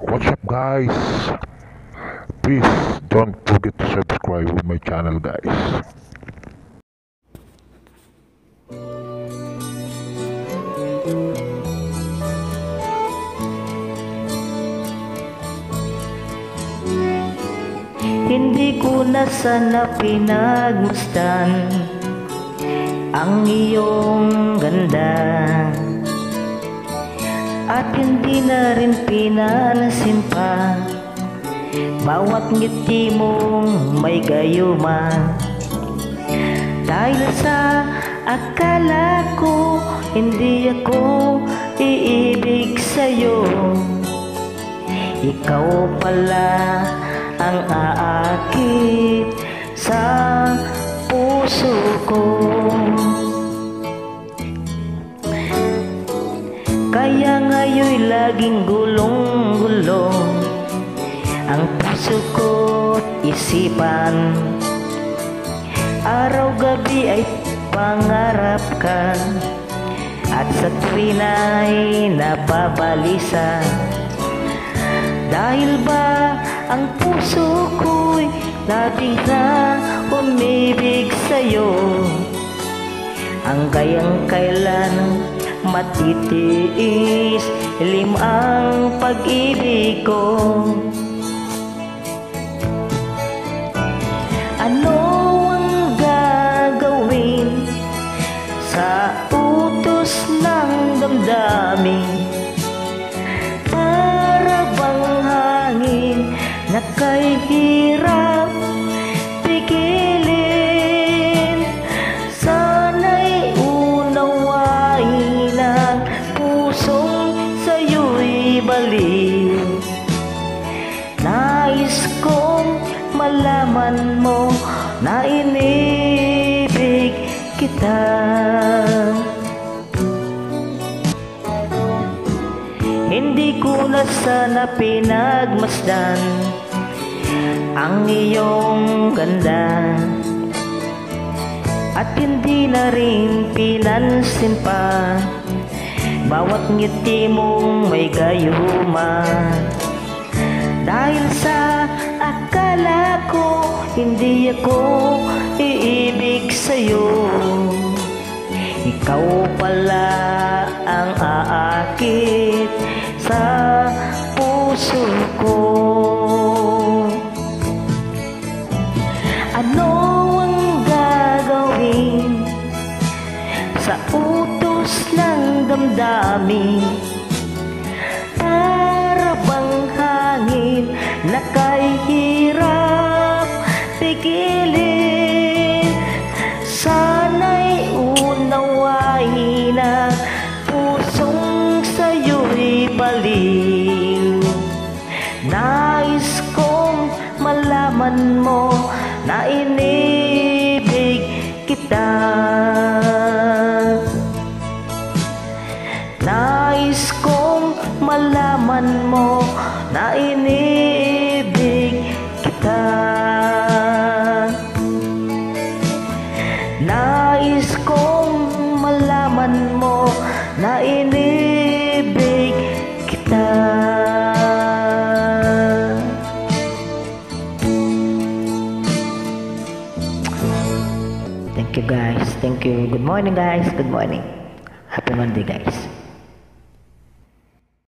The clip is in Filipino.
What's up, guys? Please don't forget to subscribe with my channel, guys. Hindi ko na sana pinagmasdan ang iyong ganda, at hindi na rin pinansin pa bawat ngiti mong may gayuma. Dahil sa akala ko hindi ako iibig sa'yo, ikaw pala ang aakit sa puso ko. Kaya ngayon'y laging gulong-gulo ang puso ko't isipan. Araw-gabi ay pangarap ka, at sa tuwin ay nababalisa. Dahil ba ang puso ko'y labis na umibig sa'yo, hanggang kailan matitiis ang pag-ibig ko. Ano ang gagawin sa utos ng damdamin? Para bang hangin na kay hirap pigilin. Sana'y unawain ang pusong sa'yo'y baliw. Nais kong malaman mo na inibig kita. Hindi ko na sana pinagmasdan ang iyong ganda, at hindi na rin pinansin pa bawat ngiti mong may gayuma. Dahil sa akala ko hindi ako iibig sa'yo, ikaw pala ang aakit sa puso ko. Ano ang gagawin sa utos ng damdamin? Para bang hangin na kay hirap pigilin. Sana'y unawain ang pusong sa'yo'y baliw. Nais kong malaman mo na inibig kita. Nais kong malaman mo na inibig kita. Nais kong malaman mo na inibig kita. Thank you, guys. Thank you. Good morning, guys. Good morning. Happy Monday, guys.